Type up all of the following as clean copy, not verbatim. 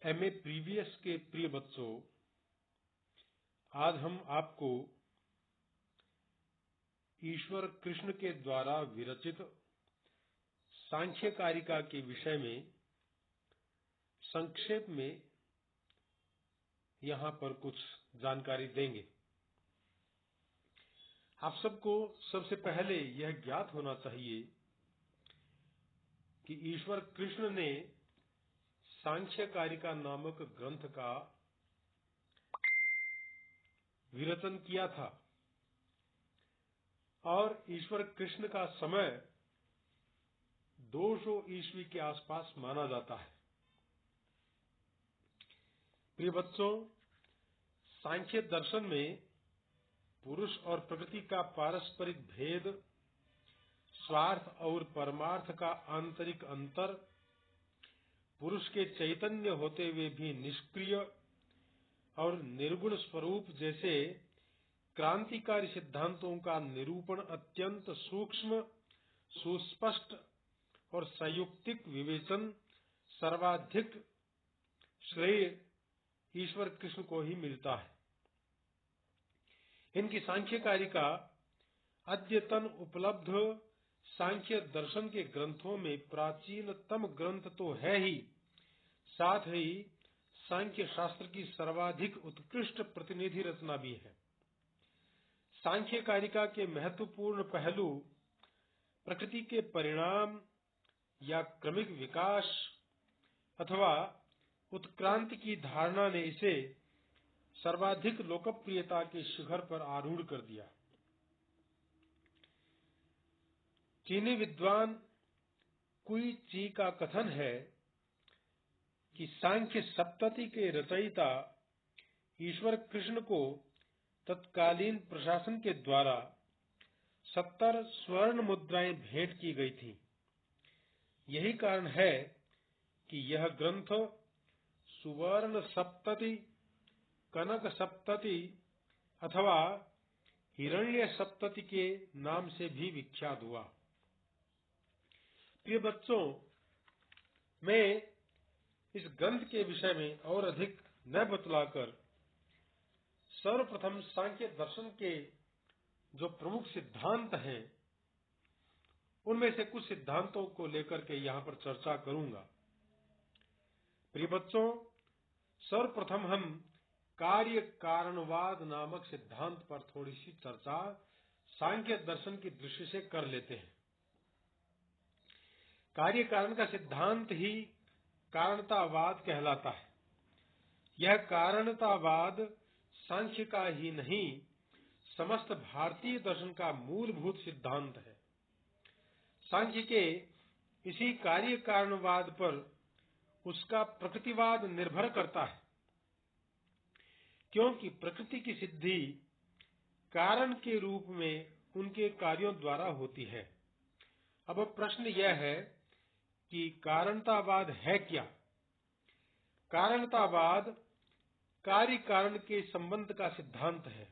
MA previous के प्रिय बच्चों, आज हम आपको ईश्वर कृष्ण के द्वारा विरचित सांख्य कारिका के विषय में संक्षेप में यहां पर कुछ जानकारी देंगे। आप सबको सबसे पहले यह ज्ञात होना चाहिए कि ईश्वर कृष्ण ने सांख्य कारिका नामक ग्रंथ का विरचन किया था और ईश्वर कृष्ण का समय 200 ईस्वी के आसपास माना जाता है। प्रिय बच्चों, सांख्य दर्शन में पुरुष और प्रकृति का पारस्परिक भेद, स्वार्थ और परमार्थ का आंतरिक अंतर, पुरुष के चैतन्य होते हुए भी निष्क्रिय और निर्गुण स्वरूप जैसे क्रांतिकारी सिद्धांतों का निरूपण अत्यंत सूक्ष्म, सुस्पष्ट और संयुक्तिक विवेचन सर्वाधिक श्रेय ईश्वर कृष्ण को ही मिलता है। इनकी सांख्य कारिका अद्यतन उपलब्ध सांख्य दर्शन के ग्रंथों में प्राचीनतम ग्रंथ तो है ही, साथ ही सांख्य शास्त्र की सर्वाधिक उत्कृष्ट प्रतिनिधि रचना भी है। सांख्य कारिका के महत्वपूर्ण पहलू प्रकृति के परिणाम या क्रमिक विकास अथवा उत्क्रांति की धारणा ने इसे सर्वाधिक लोकप्रियता के शिखर पर आरूढ़ कर दिया। चीनी विद्वान कुई ची का कथन है कि सांख्य सप्तति के रचयिता ईश्वर कृष्ण को तत्कालीन प्रशासन के द्वारा 70 स्वर्ण मुद्राएं भेंट की गई थी। यही कारण है कि यह ग्रंथ सुवर्ण सप्तति, कनक सप्तति अथवा हिरण्य सप्तति के नाम से भी विख्यात हुआ। प्रिय बच्चों, मैं इस ग्रंथ के विषय में और अधिक न बतलाकर सर्वप्रथम सांख्य दर्शन के जो प्रमुख सिद्धांत हैं उनमें से कुछ सिद्धांतों को लेकर के यहाँ पर चर्चा करूंगा। प्रिय बच्चों, सर्वप्रथम हम कार्य कारणवाद नामक सिद्धांत पर थोड़ी सी चर्चा सांख्य दर्शन की दृष्टि से कर लेते हैं। कार्य कारण का सिद्धांत ही कारणतावाद कहलाता है। यह कारणतावाद सांख्य का ही नहीं, समस्त भारतीय दर्शन का मूलभूत सिद्धांत है। सांख्य के इसी कार्य कारणवाद पर उसका प्रकृतिवाद निर्भर करता है, क्योंकि प्रकृति की सिद्धि कारण के रूप में उनके कार्यों द्वारा होती है। अब प्रश्न यह है कि कारणतावाद है क्या? कारणतावाद कार्य कारण के संबंध का सिद्धांत है।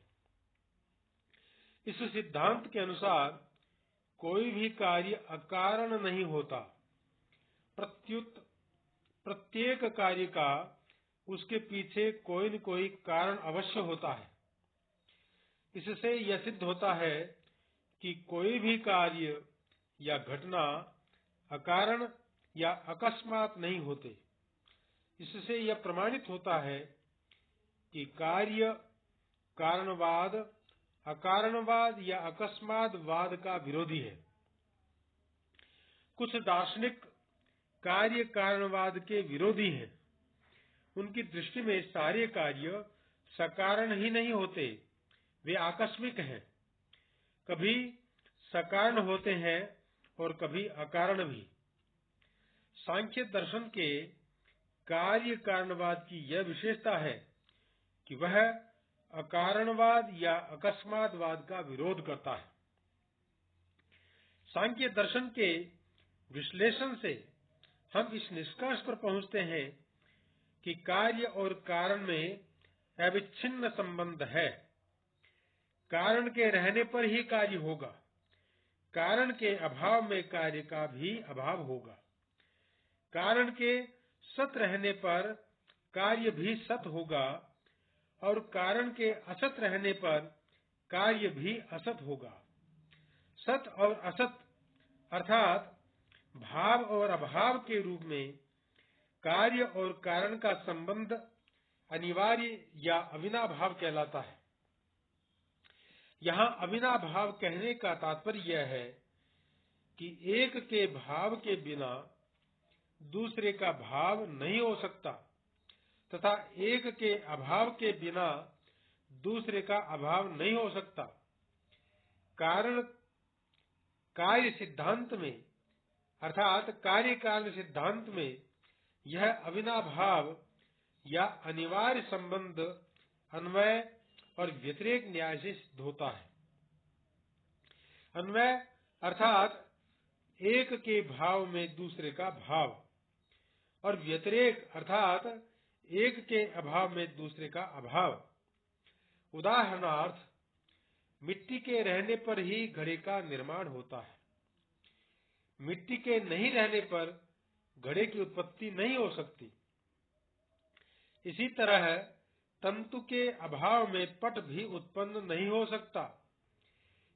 इस सिद्धांत के अनुसार कोई भी कार्य अकारण नहीं होता, प्रत्युत प्रत्येक कार्य का उसके पीछे कोई न कोई कारण अवश्य होता है। इससे यह सिद्ध होता है कि कोई भी कार्य या घटना अकारण या अकस्मात नहीं होते। इससे यह प्रमाणित होता है कि कार्य कारणवाद अकारणवाद या अकस्मातवाद का विरोधी है। कुछ दार्शनिक कार्य कारणवाद के विरोधी हैं। उनकी दृष्टि में सारे कार्य सकारण ही नहीं होते, वे आकस्मिक हैं। कभी सकारण होते हैं और कभी अकारण भी। सांख्य दर्शन के कार्य कारणवाद की यह विशेषता है कि वह अकारणवाद या अकस्मातवाद का विरोध करता है। सांख्य दर्शन के विश्लेषण से हम इस निष्कर्ष पर पहुंचते हैं कि कार्य और कारण में अविच्छिन्न संबंध है। कारण के रहने पर ही कार्य होगा, कारण के अभाव में कार्य का भी अभाव होगा। कारण के सत रहने पर कार्य भी सत होगा और कारण के असत रहने पर कार्य भी असत होगा। सत और असत अर्थात भाव और अभाव के रूप में कार्य और कारण का संबंध अनिवार्य या अविनाभाव कहलाता है। यहाँ अविनाभाव कहने का तात्पर्य यह है कि एक के भाव के बिना दूसरे का भाव नहीं हो सकता तथा एक के अभाव के बिना दूसरे का अभाव नहीं हो सकता। कारण कार्य सिद्धांत में अर्थात कार्य कारण सिद्धांत में यह अविनाभाव या अनिवार्य संबंध अन्वय और व्यतिरेक न्याय से सिद्ध होता है। अन्वय अर्थात एक के भाव में दूसरे का भाव और व्यतिरेक अर्थात एक के अभाव में दूसरे का अभाव। उदाहरणार्थ, मिट्टी के रहने पर ही घड़े का निर्माण होता है। मिट्टी के नहीं रहने पर घड़े की उत्पत्ति नहीं हो सकती। इसी तरह तंतु के अभाव में पट भी उत्पन्न नहीं हो सकता।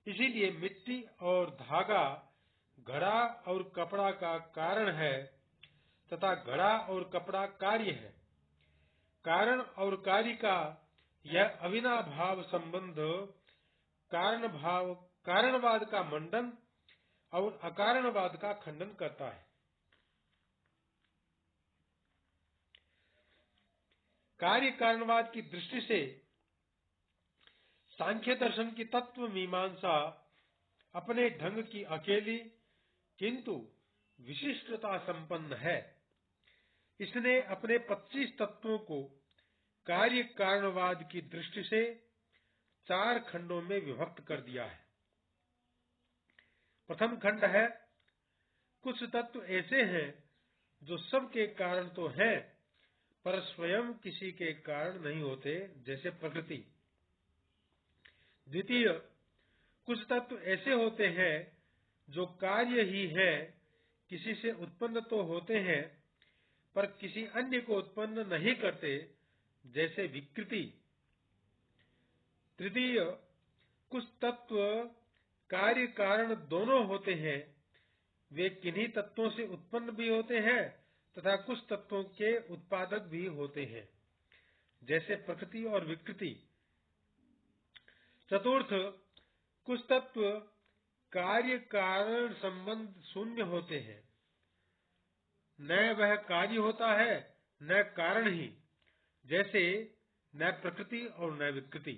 इसीलिए मिट्टी और धागा घड़ा और कपड़ा का कारण है तथा घड़ा और कपड़ा कार्य है। कारण और कार्य का यह अविनाभाव संबंध कारणवाद का मंडन और अकारणवाद का खंडन करता है। कार्य कारणवाद की दृष्टि से सांख्य दर्शन की तत्व मीमांसा अपने ढंग की अकेली किंतु विशिष्टता संपन्न है। इसने अपने 25 तत्वों को कार्य कारणवाद की दृष्टि से 4 खंडों में विभक्त कर दिया है। प्रथम खंड है, कुछ तत्व ऐसे हैं जो सबके कारण तो हैं पर स्वयं किसी के कारण नहीं होते, जैसे प्रकृति। द्वितीय, कुछ तत्व ऐसे होते हैं जो कार्य ही है, किसी से उत्पन्न तो होते हैं पर किसी अन्य को उत्पन्न नहीं करते, जैसे विकृति। तृतीय, कुछ तत्व कार्य कारण दोनों होते हैं, वे किन्हीं तत्वों से उत्पन्न भी होते हैं तथा कुछ तत्वों के उत्पादक भी होते हैं, जैसे प्रकृति और विकृति। चतुर्थ, कुछ तत्व कार्य कारण संबंध शून्य होते हैं, न वह कार्य होता है न कारण ही, जैसे न प्रकृति और न विकृति।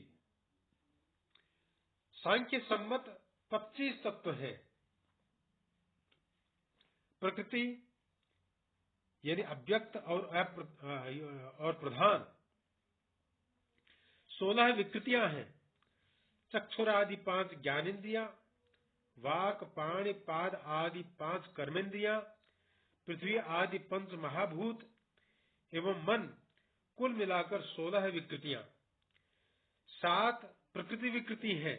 सांख्य सम्मत 25 तत्व हैं। प्रकृति यानी अव्यक्त और प्रधान। 16 विकृतियां हैं। चक्षुरादि 5 ज्ञानेन्द्रियां, वाक पाणि पाद आदि 5 कर्मेंद्रियां, पृथ्वी आदि 5 महाभूत एवं मन, कुल मिलाकर 16 विकृतियां। 7 प्रकृति विकृति हैं,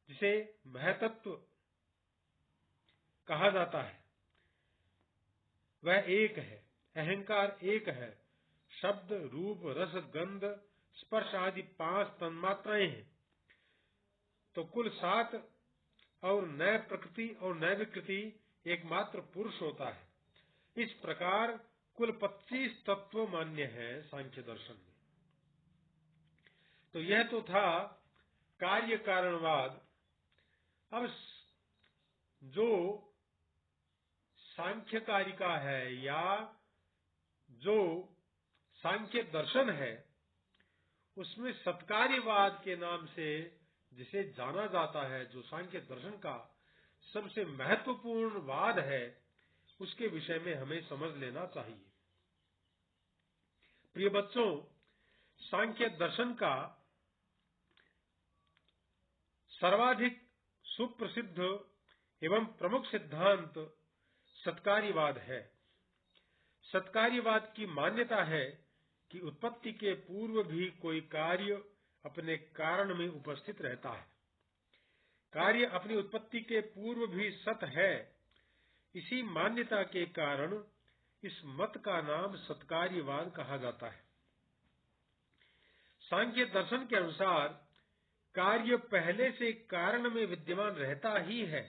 जिसे महतत्व कहा जाता है। वह एक है, अहंकार एक है, शब्द रूप रस गंध स्पर्श आदि 5 तन्मात्राएं हैं, तो कुल 7। और न प्रकृति और न विकृति एकमात्र पुरुष होता है। इस प्रकार कुल 25 तत्व मान्य है सांख्य दर्शन में। तो यह तो था कार्य कारणवाद। अब जो सांख्य कारिका है या जो सांख्य दर्शन है, उसमें सत्कार्यवाद के नाम से जिसे जाना जाता है, जो सांख्य दर्शन का सबसे महत्वपूर्ण वाद है, उसके विषय में हमें समझ लेना चाहिए। प्रिय बच्चों, सांख्य दर्शन का सर्वाधिक सुप्रसिद्ध एवं प्रमुख सिद्धांत सत्कार्यवाद है। सत्कार्यवाद की मान्यता है कि उत्पत्ति के पूर्व भी कोई कार्य अपने कारण में उपस्थित रहता है। कार्य अपनी उत्पत्ति के पूर्व भी सत है। इसी मान्यता के कारण इस मत का नाम सत्कार्यवाद कहा जाता है। सांख्य दर्शन के अनुसार कार्य पहले से कारण में विद्यमान रहता ही है।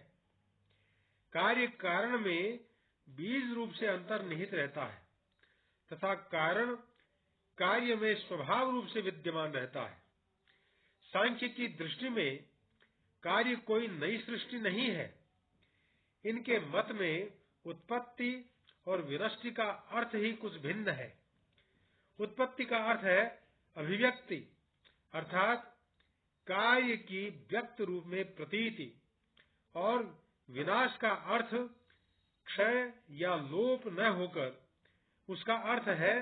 कार्य कारण में बीज रूप से अंतर्निहित रहता है तथा कारण कार्य में स्वभाव रूप से विद्यमान रहता है। सांख्य की दृष्टि में कार्य कोई नई सृष्टि नहीं है। इनके मत में उत्पत्ति और विनष्टि का अर्थ ही कुछ भिन्न है। उत्पत्ति का अर्थ है अभिव्यक्ति, अर्थात कार्य की व्यक्त रूप में प्रतीति, और विनाश का अर्थ क्षय या लोप न होकर उसका अर्थ है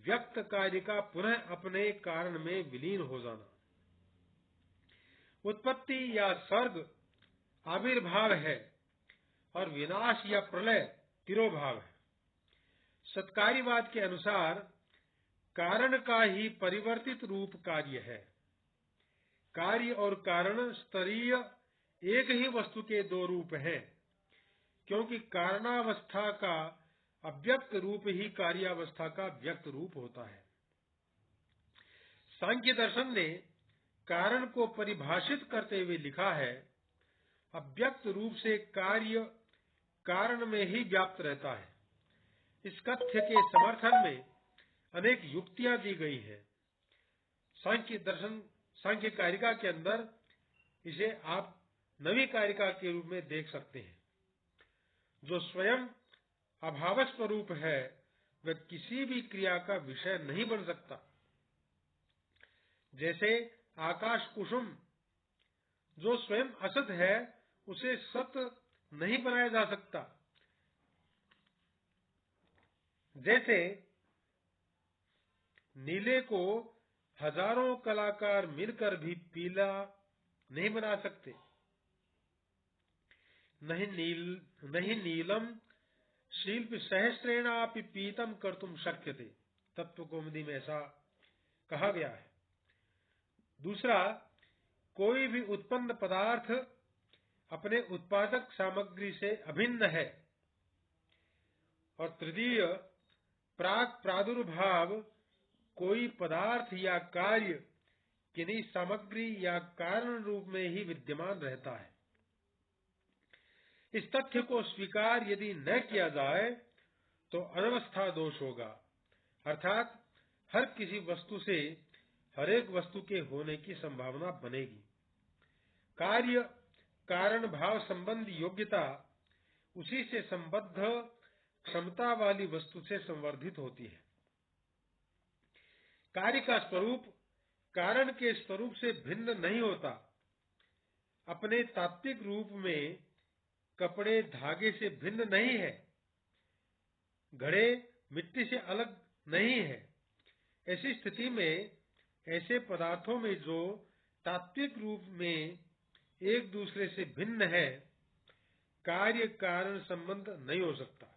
व्यक्त कार्य का पुनः अपने कारण में विलीन हो जाना। उत्पत्ति या सर्ग आविर्भाव है और विनाश या प्रलय तिरोभाव है। सत्कार्यवाद के अनुसार कारण का ही परिवर्तित रूप कार्य है। कार्य और कारण स्तरीय एक ही वस्तु के दो रूप हैं, क्योंकि कारणावस्था का अव्यक्त रूप ही कार्यावस्था का व्यक्त रूप होता है। सांख्य दर्शन ने कारण को परिभाषित करते हुए लिखा है, अव्यक्त रूप से कार्य कारण में ही व्याप्त रहता है। इस कथ्य के समर्थन में अनेक युक्तियां दी गई हैं। सांख्य दर्शन सांख्य कारिका के अंदर इसे आप नवी कारिका के रूप में देख सकते हैं। जो स्वयं अभाव स्वरूप है वह किसी भी क्रिया का विषय नहीं बन सकता। जैसे आकाश कुसुम जो स्वयं असत है उसे सत नहीं बनाया जा सकता। जैसे नीले को हजारों कलाकार मिलकर भी पीला नहीं बना सकते। नहीं नीलम शिल्प सहस्रेणापि पीतम कर्तुम शक्यते, तत्वकौमुदी में ऐसा कहा गया है। दूसरा, कोई भी उत्पन्न पदार्थ अपने उत्पादक सामग्री से अभिन्न है। और तृतीय, प्राक प्रादुर्भाव कोई पदार्थ या कार्य किन्हीं सामग्री या कारण रूप में ही विद्यमान रहता है। इस तथ्य को स्वीकार यदि न किया जाए तो अनवस्था दोष होगा, अर्थात हर किसी वस्तु से हरेक वस्तु के होने की संभावना बनेगी। कार्य कारण भाव संबंध योग्यता उसी से संबद्ध क्षमता वाली वस्तु से संवर्धित होती है। कार्य का स्वरूप कारण के स्वरूप से भिन्न नहीं होता। अपने तात्विक रूप में कपड़े धागे से भिन्न नहीं है, घड़े मिट्टी से अलग नहीं है। ऐसी स्थिति में ऐसे पदार्थों में जो तात्विक रूप में एक दूसरे से भिन्न है, कार्य कारण संबंध नहीं हो सकता।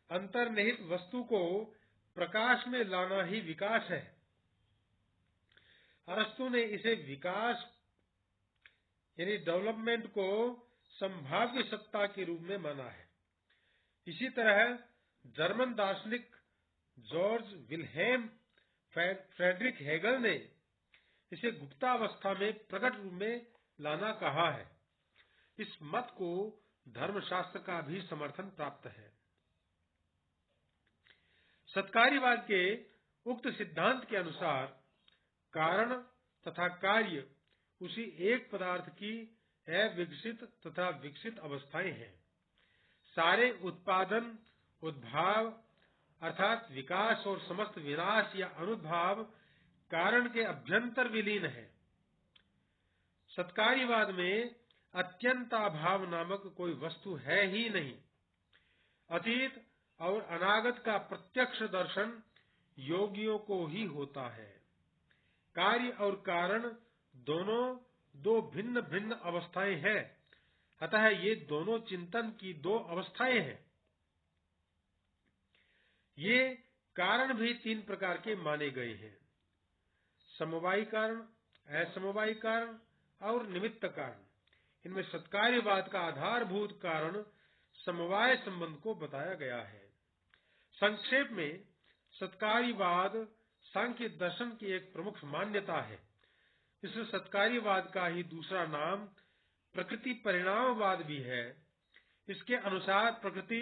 अंतर्निहित वस्तु को प्रकाश में लाना ही विकास है। अरस्तु ने इसे विकास यानी डेवलपमेंट को संभाव्य सत्ता के रूप में माना है। इसी तरह जर्मन दार्शनिक जॉर्ज विल्हेम फ्रेडरिक हेगल ने इसे गुप्तावस्था में प्रकट रूप में लाना कहा है। इस मत को धर्मशास्त्र का भी समर्थन प्राप्त है। सत्कार्यवाद के उक्त सिद्धांत के अनुसार कारण तथा कार्य उसी एक पदार्थ की अविकसित तथा विकसित अवस्थाएं हैं। सारे उत्पादन, उद्भाव अर्थात विकास और समस्त विनाश या अनुद्भाव कारण के अभ्यंतर विलीन है। सत्कार्यवाद में अत्यंताभाव नामक कोई वस्तु है ही नहीं। अतीत और अनागत का प्रत्यक्ष दर्शन योगियों को ही होता है। कार्य और कारण दोनों दो भिन्न भिन्न अवस्थाएं हैं, अतः ये दोनों चिंतन की दो अवस्थाएं हैं। ये कारण भी तीन प्रकार के माने गए हैं: समवायी कारण, असमवायी कारण और निमित्त कारण। इनमें सत्कार्यवाद का आधारभूत कारण समवाय संबंध को बताया गया है। संक्षेप में सत्कार्यवाद सांख्य दर्शन की एक प्रमुख मान्यता है। इस सत्कार्यवाद का ही दूसरा नाम प्रकृति परिणामवाद भी है। इसके अनुसार प्रकृति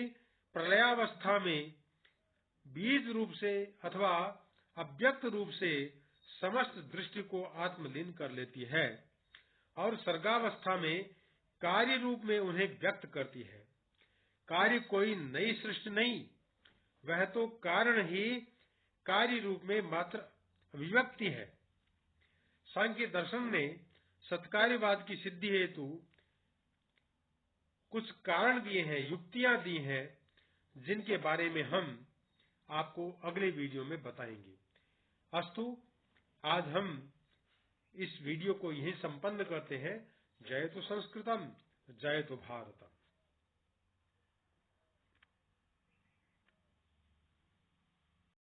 प्रलयावस्था में बीज रूप से अथवा अव्यक्त रूप से समस्त दृष्टि को आत्मलीन कर लेती है और सर्गावस्था में कार्य रूप में उन्हें व्यक्त करती है। कार्य कोई नई सृष्टि नहीं, वह तो कारण ही कार्य रूप में मात्र अभिव्यक्ति है। सांख्य दर्शन ने सत्कार्यवाद की सिद्धि हेतु कुछ कारण दिए हैं, युक्तियां दी हैं, जिनके बारे में हम आपको अगले वीडियो में बताएंगे। अस्तु, आज हम इस वीडियो को यहीं संपन्न करते हैं। जयतु संस्कृतम, जयतु भारतम।